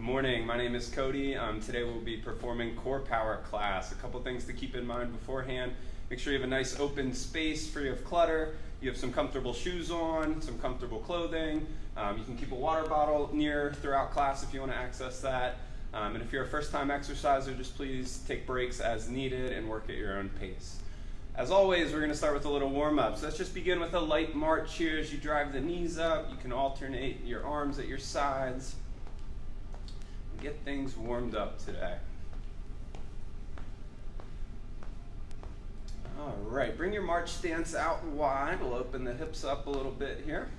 Good morning, my name is Cody. Today we'll be performing core power class. A couple things to keep in mind beforehand. Make sure you have a nice open space free of clutter. You have some comfortable shoes on, some comfortable clothing. You can keep a water bottle near throughout class if you want to access that. And if you're a first-time exerciser, just please take breaks as needed and work at your own pace. As always, we're going to start with a little warm-up. So let's just begin with a light march here as you drive the knees up. You can alternate your arms at your sides. Get things warmed up today. All right, bring your march stance out wide. We'll open the hips up a little bit here.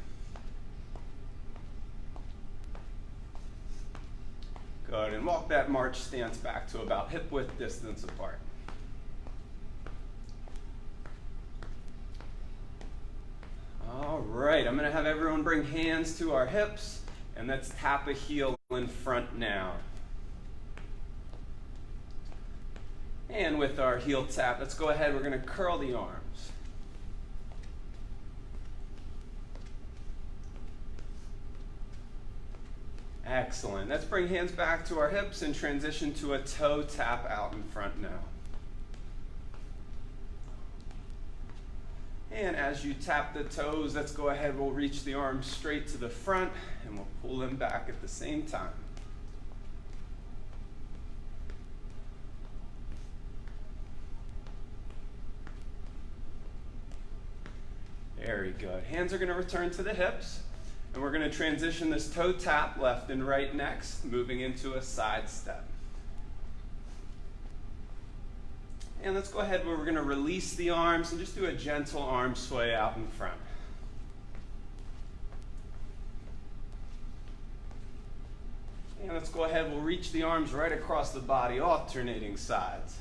Good, and walk that march stance back to about hip width distance apart. All right, I'm going to have everyone bring hands to our hips, and let's tap a heel in front now. And with our heel tap, let's go ahead, we're going to curl the arms. Excellent. Let's bring hands back to our hips and transition to a toe tap out in front now. And as you tap the toes, let's go ahead, we'll reach the arms straight to the front and we'll pull them back at the same time. Very good. Hands are going to return to the hips, and we're going to transition this toe tap left and right next, moving into a side step. And let's go ahead where we're going to release the arms and just do a gentle arm sway out in front. And let's go ahead, we'll reach the arms right across the body, alternating sides.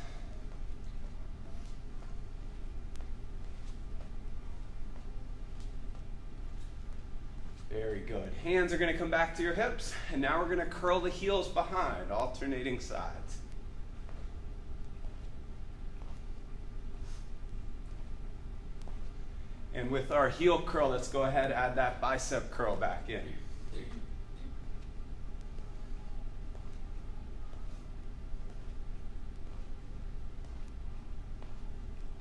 Very good. Hands are going to come back to your hips, and now we're going to curl the heels behind, alternating sides. And with our heel curl, let's go ahead and add that bicep curl back in.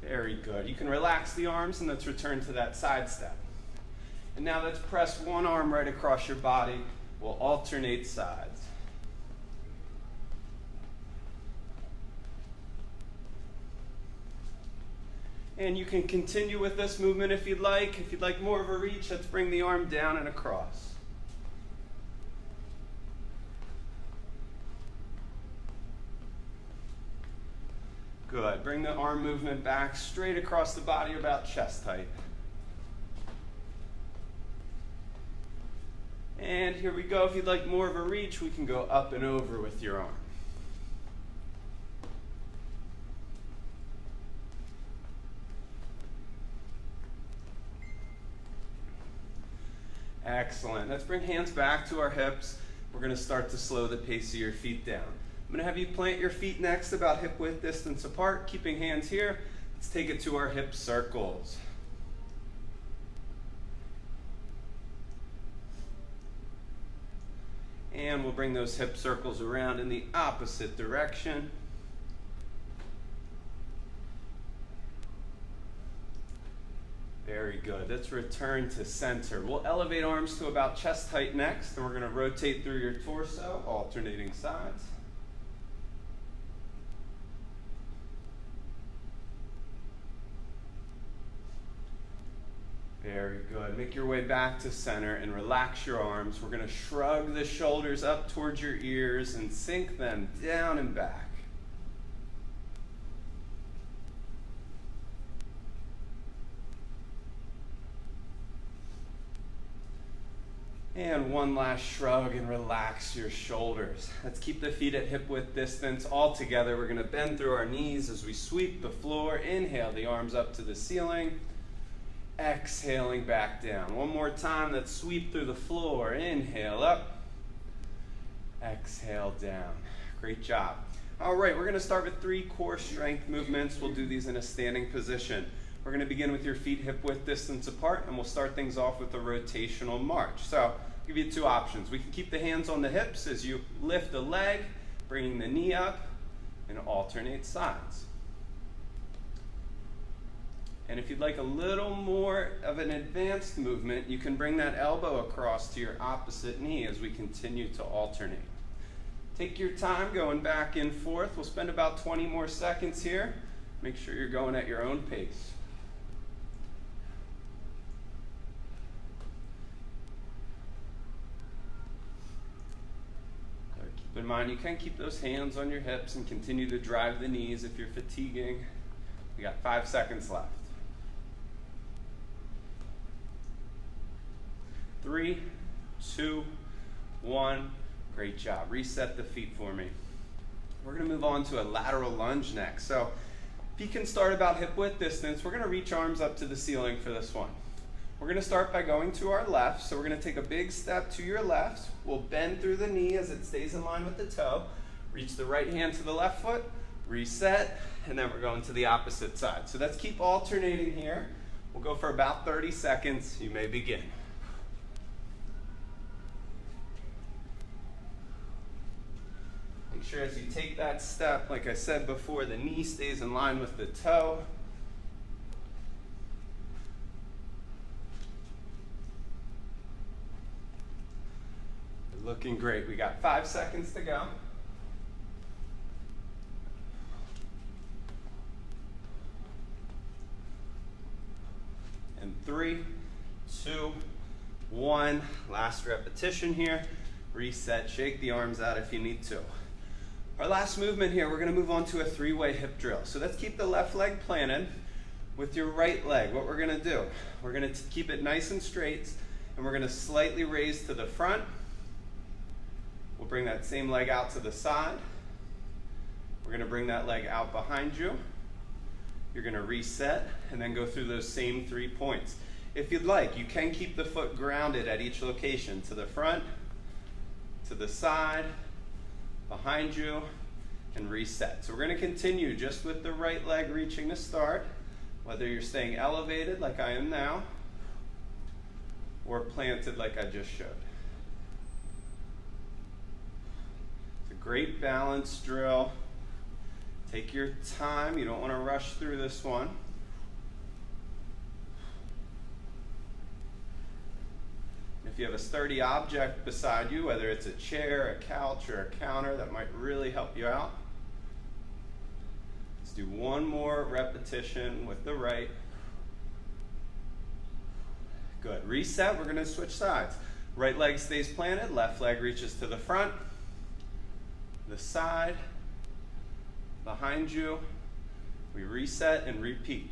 Very good. You can relax the arms and let's return to that side step. And now let's press one arm right across your body. We'll alternate sides. And you can continue with this movement if you'd like. If you'd like more of a reach, let's bring the arm down and across. Good. Bring the arm movement back straight across the body, about chest height. And here we go. If you'd like more of a reach, we can go up and over with your arm. Excellent. Let's bring hands back to our hips. We're going to start to slow the pace of your feet down. I'm going to have you plant your feet next about hip width distance apart, keeping hands here. Let's take it to our hip circles. And we'll bring those hip circles around in the opposite direction. Very good. Let's return to center. We'll elevate arms to about chest height next, and we're going to rotate through your torso, alternating sides. Very good. Make your way back to center and relax your arms. We're going to shrug the shoulders up towards your ears and sink them down and back. And one last shrug and relax your shoulders. Let's keep the feet at hip width distance. All together, we're going to bend through our knees as we sweep the floor. Inhale the arms up to the ceiling. Exhaling back down. One more time, let's sweep through the floor. Inhale up. Exhale down. Great job. All right, we're going to start with 3 core strength movements. We'll do these in a standing position. We're going to begin with your feet hip width distance apart, and we'll start things off with a rotational march. So give you two options. We can keep the hands on the hips as you lift the leg, bringing the knee up, and alternate sides. And if you'd like a little more of an advanced movement, you can bring that elbow across to your opposite knee as we continue to alternate. Take your time going back and forth. We'll spend about 20 more seconds here. Make sure you're going at your own pace. Keep in mind, you can keep those hands on your hips and continue to drive the knees if you're fatiguing. We got 5 seconds left. 3, 2, 1. Great job. Reset the feet for me. We're going to move on to a lateral lunge next. So feet can start about hip width distance. We're going to reach arms up to the ceiling for this one. We're going to start by going to our left. So we're going to take a big step to your left. We'll bend through the knee as it stays in line with the toe. Reach the right hand to the left foot. Reset. And then we're going to the opposite side. So let's keep alternating here. We'll go for about 30 seconds. You may begin. Make sure as you take that step, like I said before, the knee stays in line with the toe. Looking great. We got 5 seconds to go. And 3, 2, 1. Last repetition here. Reset. Shake the arms out if you need to. Our last movement here, we're going to move on to a 3-way hip drill. So let's keep the left leg planted with your right leg. What we're going to do, we're going to keep it nice and straight, and we're going to slightly raise to the front. We'll bring that same leg out to the side. We're going to bring that leg out behind you. You're going to reset and then go through those same 3 points. If you'd like, you can keep the foot grounded at each location, to the front, to the side, behind you, and reset. So we're going to continue just with the right leg reaching to start, whether you're staying elevated like I am now, or planted like I just showed. It's a great balance drill. Take your time. You don't want to rush through this one. If you have a sturdy object beside you, whether it's a chair, a couch, or a counter, that might really help you out. Let's do one more repetition with the right. Good. Reset. We're going to switch sides. Right leg stays planted. Left leg reaches to the front, the side, behind you. We reset and repeat.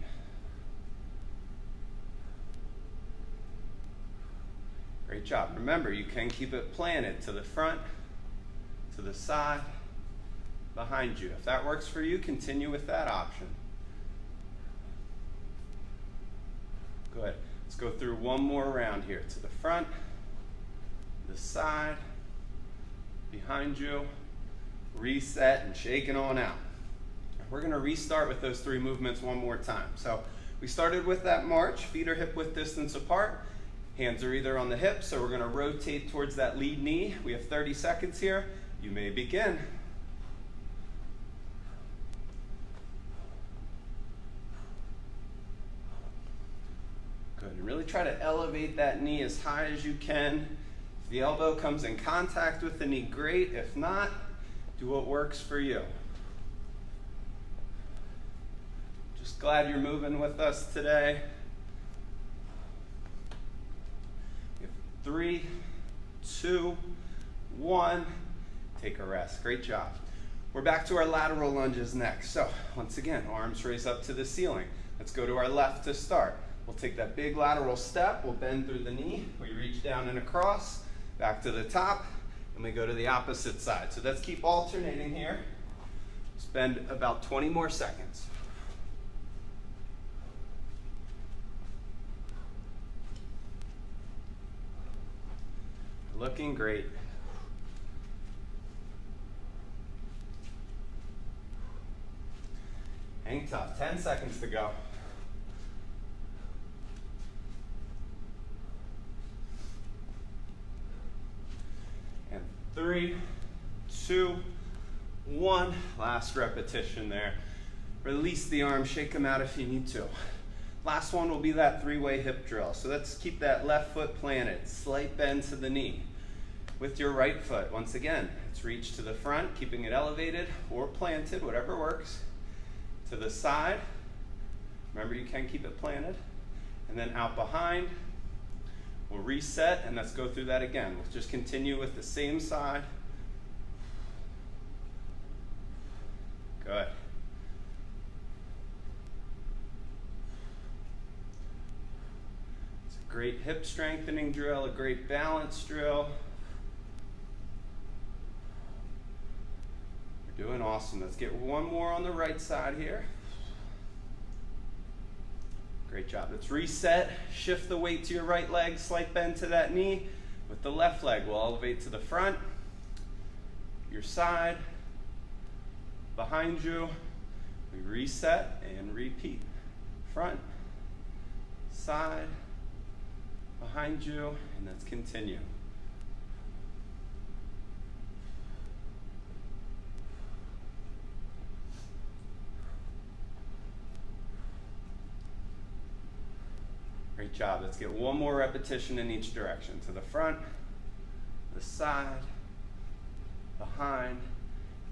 Great job. Remember, you can keep it planted to the front, to the side, behind you. If that works for you, continue with that option. Good. Let's go through one more round here. To the front, the side, behind you, reset, and shake it on out. We're going to restart with those 3 movements one more time. So we started with that march. Feet are hip width distance apart. Hands are either on the hips, so we're going to rotate towards that lead knee. We have 30 seconds here. You may begin. Good. And really try to elevate that knee as high as you can. If the elbow comes in contact with the knee, great. If not, do what works for you. Just glad you're moving with us today. 3, 2, 1. Take a rest. Great job. We're back to our lateral lunges next. So once again, arms raise up to the ceiling. Let's go to our left to start. We'll take that big lateral step. We'll bend through the knee. We reach down and across, back to the top, and we go to the opposite side. So let's keep alternating here. Spend about 20 more seconds. Looking great. Hang tough. 10 seconds to go. 2, 1. Last repetition there. Release the arms, shake them out if you need to. Last one will be that 3-way hip drill. So let's keep that left foot planted, slight bend to the knee. With your right foot, once again, it's reach to the front, keeping it elevated or planted, whatever works. To the side, remember you can keep it planted. And then out behind, we'll reset and let's go through that again. We'll just continue with the same side. Good. It's a great hip strengthening drill, a great balance drill. You're doing awesome. Let's get one more on the right side here. Great job. Let's reset, shift the weight to your right leg, slight bend to that knee. With the left leg, we'll elevate to the front, your side, behind you. We reset and repeat. Front, side, behind you, and let's continue. Great job. Let's get one more repetition in each direction. To the front, the side, behind,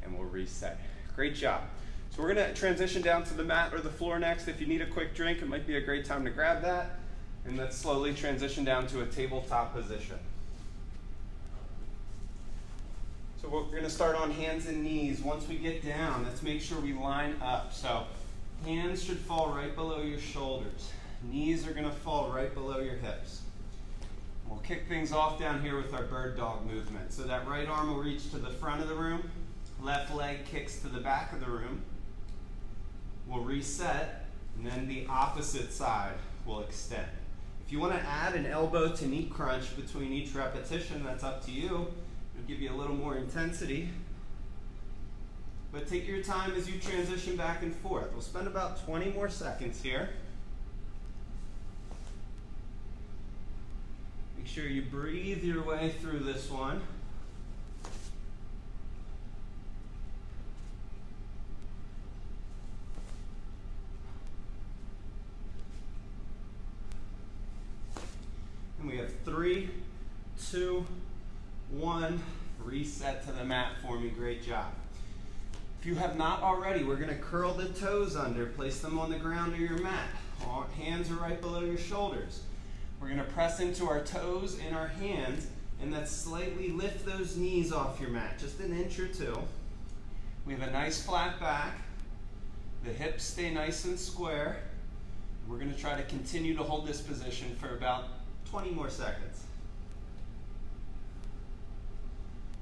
and we'll reset. Great job. So we're going to transition down to the mat or the floor next. If you need a quick drink, it might be a great time to grab that. And let's slowly transition down to a tabletop position. So we're going to start on hands and knees. Once we get down, let's make sure we line up. So hands should fall right below your shoulders. Knees are going to fall right below your hips. We'll kick things off down here with our bird dog movement. So that right arm will reach to the front of the room. Left leg kicks to the back of the room. We'll reset, and then the opposite side will extend. If you want to add an elbow to knee crunch between each repetition, that's up to you. It'll give you a little more intensity. But take your time as you transition back and forth. We'll spend about 20 more seconds here. Make sure you breathe your way through this one. And we have 3, 2, 1. Reset to the mat for me. Great job. If you have not already, we're going to curl the toes under. Place them on the ground or your mat. Hands are right below your shoulders. We're going to press into our toes and our hands, and let's slightly lift those knees off your mat, just an inch or two. We have a nice flat back. The hips stay nice and square. We're going to try to continue to hold this position for about 20 more seconds.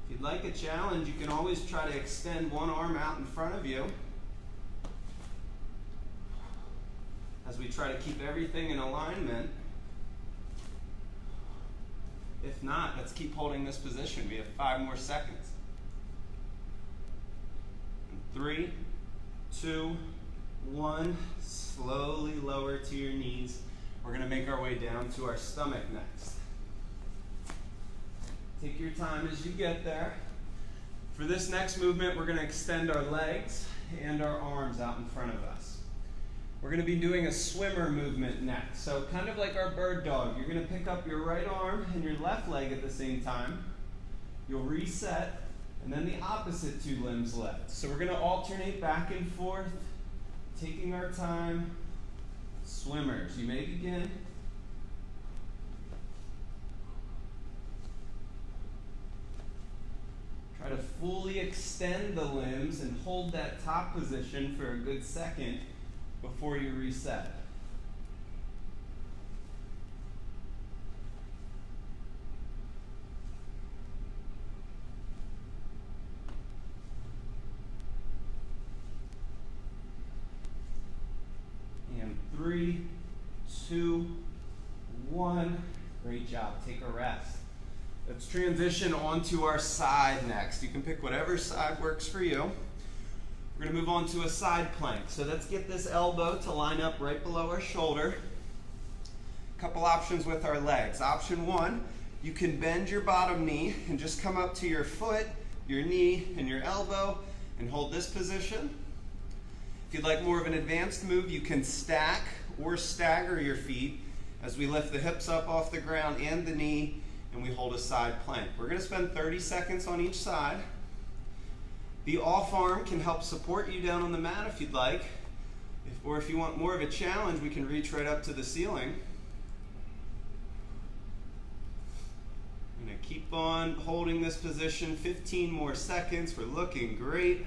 If you'd like a challenge, you can always try to extend one arm out in front of you as we try to keep everything in alignment. If not, let's keep holding this position. We have 5 more seconds. 3, 2, 1. Slowly lower to your knees. We're going to make our way down to our stomach next. Take your time as you get there. For this next movement, we're going to extend our legs and our arms out in front of us. We're going to be doing a swimmer movement next. So kind of like our bird dog, you're going to pick up your right arm and your left leg at the same time. You'll reset, and then the opposite 2 limbs lift. So we're going to alternate back and forth, taking our time. Swimmers, you may begin. Try to fully extend the limbs and hold that top position for a good second before you reset. And 3, 2, 1. Great job. Take a rest. Let's transition onto our side next. You can pick whatever side works for you. We're going to move on to a side plank. So let's get this elbow to line up right below our shoulder. A couple options with our legs. Option 1, you can bend your bottom knee and just come up to your foot your knee and your elbow and hold this position. If you'd like more of an advanced move, you can stack or stagger your feet as we lift the hips up off the ground and the knee, and we hold a side plank. We're going to spend 30 seconds on each side. The off arm can help support you down on the mat if you'd like, or if you want more of a challenge, we can reach right up to the ceiling. I'm going to keep on holding this position 15 more seconds. We're looking great.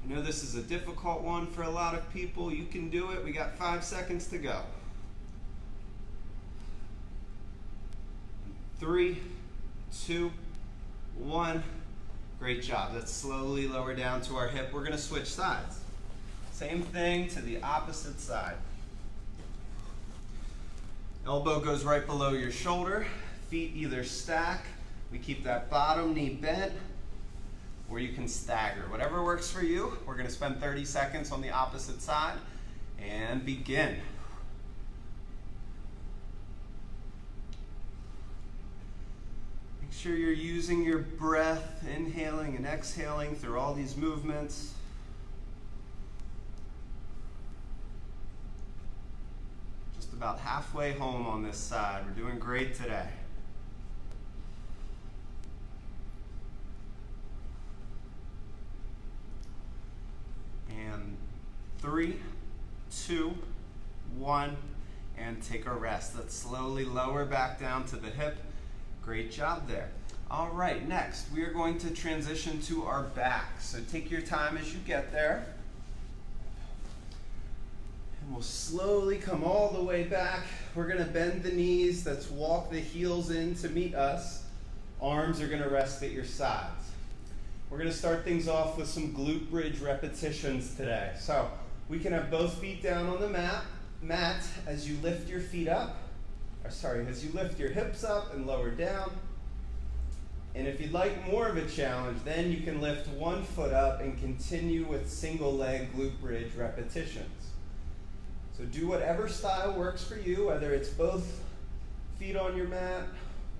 I know this is a difficult one for a lot of people. You can do it. We got 5 seconds to go. 3, 2, 1. Great job. Let's slowly lower down to our hip. We're going to switch sides. Same thing to the opposite side. Elbow goes right below your shoulder. Feet either stack. We keep that bottom knee bent, or you can stagger. Whatever works for you. We're going to spend 30 seconds on the opposite side and begin. Make sure you're using your breath, inhaling and exhaling through all these movements. Just about halfway home on this side. We're doing great today. And 3, 2, 1, and take a rest. Let's slowly lower back down to the hip. Great job there. All right, next we are going to transition to our back. So take your time as you get there. And we'll slowly come all the way back. We're going to bend the knees. Let's walk the heels in to meet us. Arms are going to rest at your sides. We're going to start things off with some glute bridge repetitions today. So we can have both feet down on the mat as you lift your feet up. As you lift your hips up and lower down. And if you'd like more of a challenge, then you can lift one foot up and continue with single leg glute bridge repetitions. So do whatever style works for you, whether it's both feet on your mat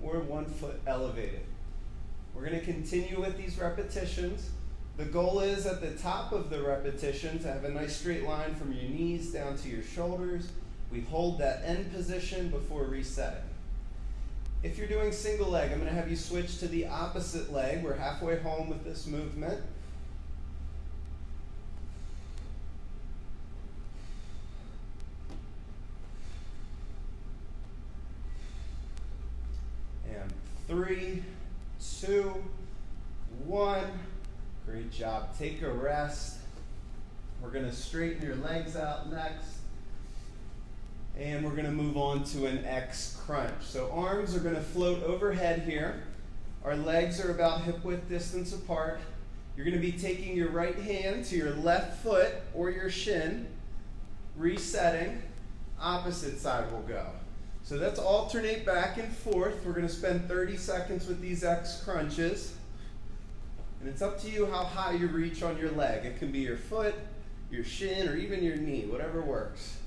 or one foot elevated. We're going to continue with these repetitions. The goal is at the top of the repetition to have a nice straight line from your knees down to your shoulders. We hold that end position before resetting. If you're doing single leg, I'm going to have you switch to the opposite leg. We're halfway home with this movement. And 3, 2, 1. Great job. Take a rest. We're going to straighten your legs out next. And we're going to move on to an X crunch. So arms are going to float overhead here. Our legs are about hip width distance apart. You're going to be taking your right hand to your left foot or your shin, resetting. Opposite side will go. So let's alternate back and forth. We're going to spend 30 seconds with these X crunches. And it's up to you how high you reach on your leg. It can be your foot, your shin, or even your knee, whatever works.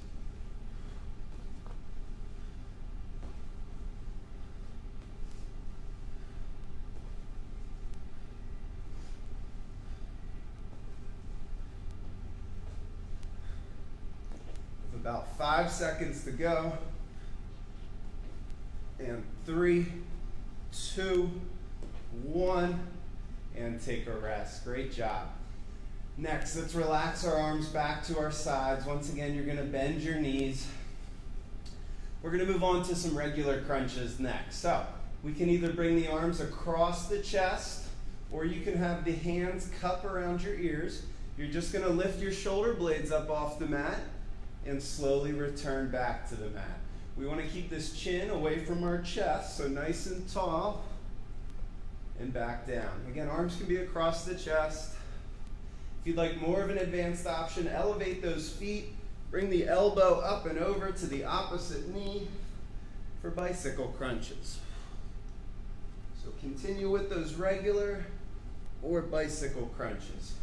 About 5 seconds to go. And 3, 2, 1, and take a rest. Great job. Next, let's relax our arms back to our sides. Once again, you're going to bend your knees. We're going to move on to some regular crunches next. So we can either bring the arms across the chest, or you can have the hands cup around your ears. You're just going to lift your shoulder blades up off the mat and slowly return back to the mat. We want to keep this chin away from our chest, so nice and tall, and back down. Again, arms can be across the chest. If you'd like more of an advanced option, elevate those feet, bring the elbow up and over to the opposite knee for bicycle crunches. So continue with those regular or bicycle crunches.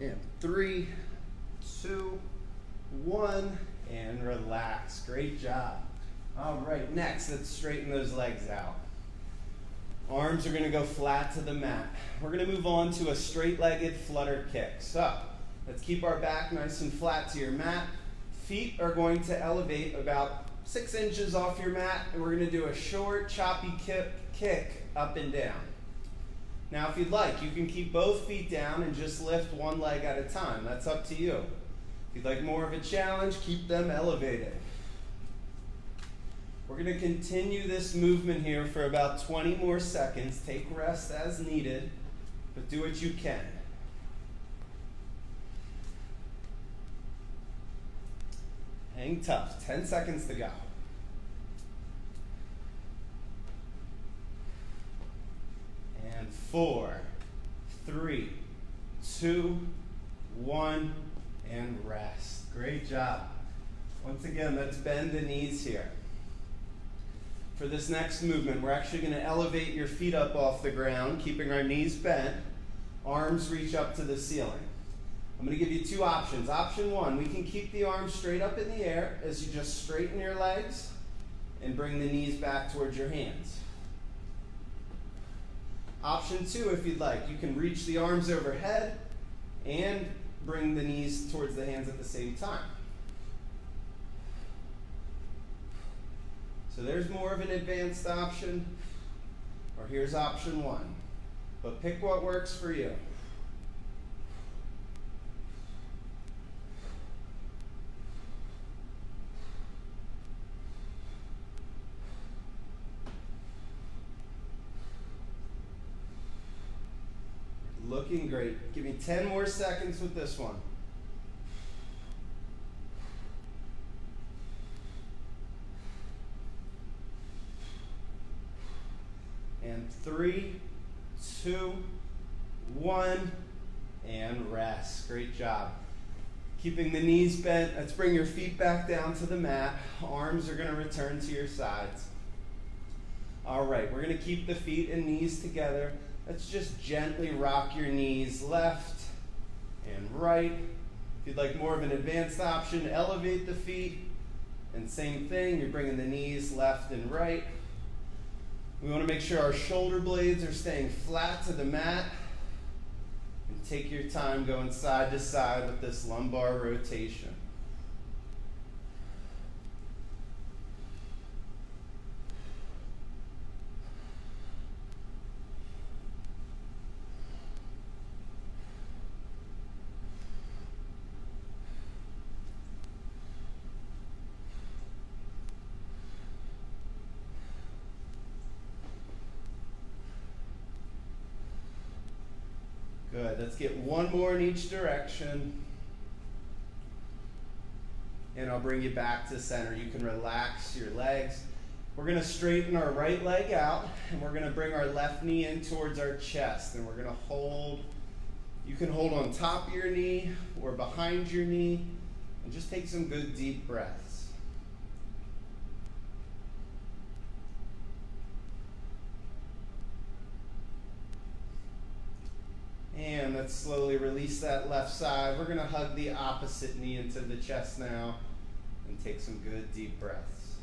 And 3, 2, 1, and relax. Great job. All right, next, let's straighten those legs out. Arms are gonna go flat to the mat. We're gonna move on to a straight-legged flutter kick. So, let's keep our back nice and flat to your mat. Feet are going to elevate about 6 inches off your mat, and we're gonna do a short, choppy kick up and down. Now, if you'd like, you can keep both feet down and just lift one leg at a time. That's up to you. If you'd like more of a challenge, keep them elevated. We're going to continue this movement here for about 20 more seconds. Take rest as needed, but do what you can. Hang tough. 10 seconds to go. And 4, 3, 2, 1, and rest. Great job. Once again, let's bend the knees here. For this next movement, we're actually going to elevate your feet up off the ground, keeping our knees bent. Arms reach up to the ceiling. I'm going to give you 2 options. Option 1, we can keep the arms straight up in the air as you just straighten your legs and bring the knees back towards your hands. Option 2, if you'd like, you can reach the arms overhead and bring the knees towards the hands at the same time. So there's more of an advanced option, or here's option 1. But pick what works for you. Looking great. Give me 10 more seconds with this one. And 3, 2, 1, and rest. Great job. Keeping the knees bent. Let's bring your feet back down to the mat. Arms are going to return to your sides. All right, we're going to keep the feet and knees together. Let's just gently rock your knees left and right. If you'd like more of an advanced option, elevate the feet. And same thing, you're bringing the knees left and right. We want to make sure our shoulder blades are staying flat to the mat. And take your time going side to side with this lumbar rotation. Good. Let's get one more in each direction. And I'll bring you back to center. You can relax your legs. We're going to straighten our right leg out, and we're going to bring our left knee in towards our chest. And we're going to hold. You can hold on top of your knee or behind your knee, and just take some good deep breaths. And let's slowly release that left side. We're going to hug the opposite knee into the chest now and take some good deep breaths.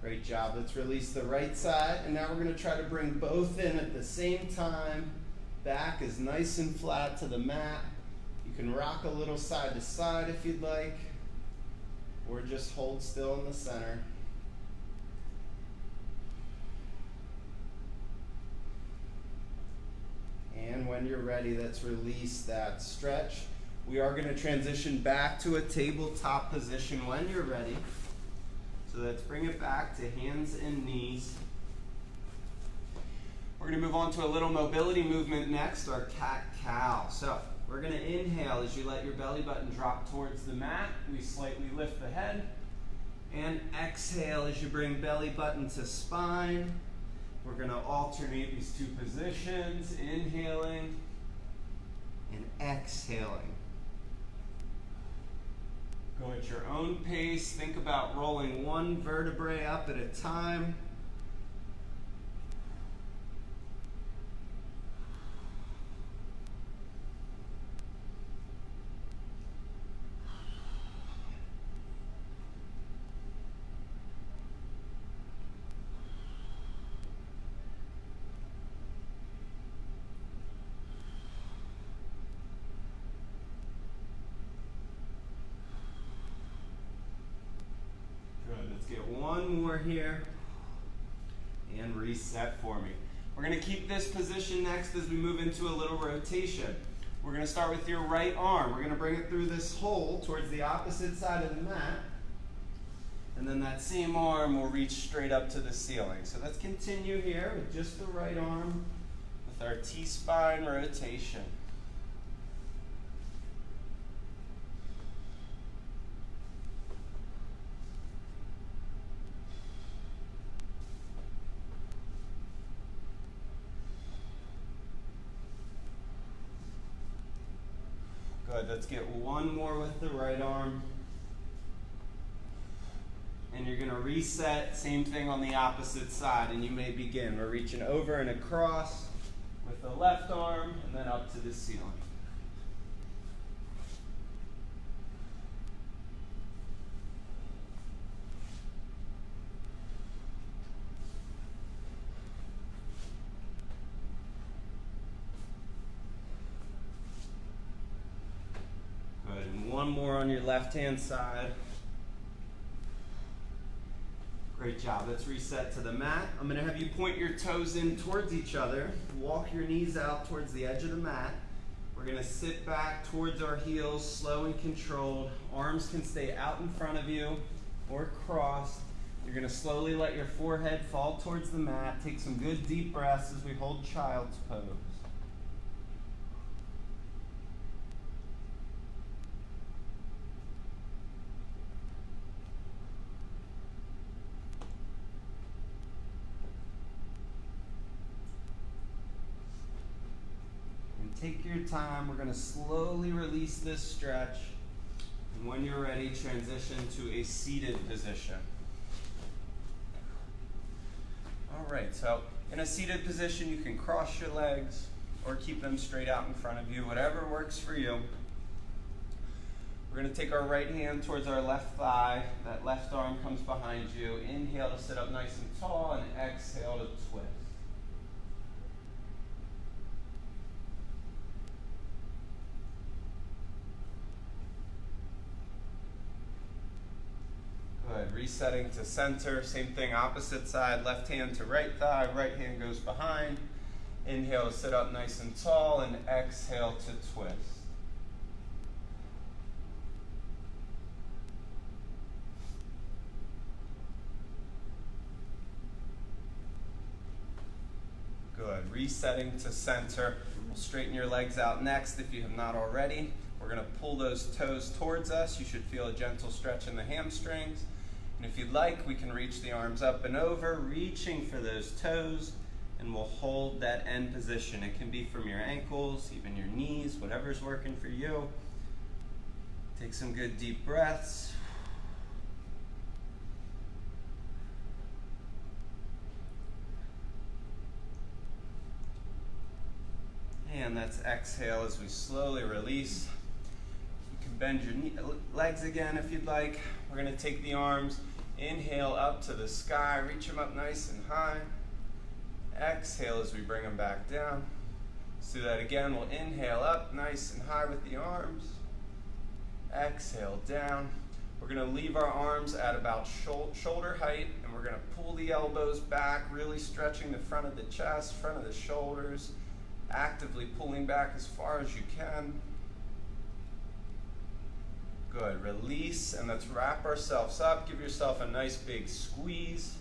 Great job. Let's release the right side. And now we're going to try to bring both in at the same time. Back is nice and flat to the mat. You can rock a little side to side if you'd like, or just hold still in the center. And when you're ready, let's release that stretch. We are going to transition back to a tabletop position when you're ready. So let's bring it back to hands and knees. We're going to move on to a little mobility movement next, our cat-cow. So we're going to inhale as you let your belly button drop towards the mat. We slightly lift the head. And exhale as you bring belly button to spine. We're going to alternate these 2 positions, inhaling and exhaling. Go at your own pace. Think about rolling one vertebrae up at a time. get one more here. And reset for me. We're going to keep this position next as we move into a little rotation. We're going to start with your right arm. We're going to bring it through this hole towards the opposite side of the mat. And then that same arm will reach straight up to the ceiling. So let's continue here with just the right arm with our T-spine rotation. Good, let's get one more with the right arm. And you're going to reset, same thing on the opposite side, and you may begin. We're reaching over and across with the left arm, and then up to the ceiling. Good, and one more on your left-hand side. Great job. Let's reset to the mat. I'm going to have you point your toes in towards each other. Walk your knees out towards the edge of the mat. We're going to sit back towards our heels, slow and controlled. Arms can stay out in front of you or crossed. You're going to slowly let your forehead fall towards the mat. Take some good deep breaths as we hold child's pose. Take your time. We're going to slowly release this stretch. And when you're ready, transition to a seated position. All right, so in a seated position, you can cross your legs or keep them straight out in front of you, whatever works for you. We're going to take our right hand towards our left thigh. That left arm comes behind you. Inhale to sit up nice and tall, and exhale to twist. Good. Resetting to center. Same thing, opposite side. Left hand to right thigh. Right hand goes behind. Inhale to sit up nice and tall, and exhale to twist. Good. Resetting to center. We'll straighten your legs out next if you have not already. We're going to pull those toes towards us. You should feel a gentle stretch in the hamstrings. And if you'd like, we can reach the arms up and over, reaching for those toes, and we'll hold that end position. It can be from your ankles, even your knees, whatever's working for you. Take some good deep breaths. And let's exhale as we slowly release. You can bend your legs again if you'd like. We're going to take the arms, inhale up to the sky, reach them up nice and high. Exhale as we bring them back down. Let's do that again. We'll inhale up nice and high with the arms. Exhale down. We're going to leave our arms at about shoulder height, and we're going to pull the elbows back, really stretching the front of the chest, front of the shoulders, actively pulling back as far as you can. Good. Release, and let's wrap ourselves up. Give yourself a nice big squeeze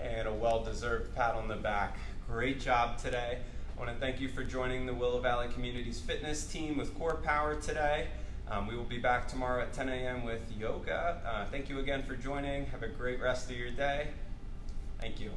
and a well-deserved pat on the back. Great job today. I want to thank you for joining the Willow Valley Community's fitness team with Core Power today. We will be back tomorrow at 10 a.m. with yoga. Thank you again for joining. Have a great rest of your day. Thank you.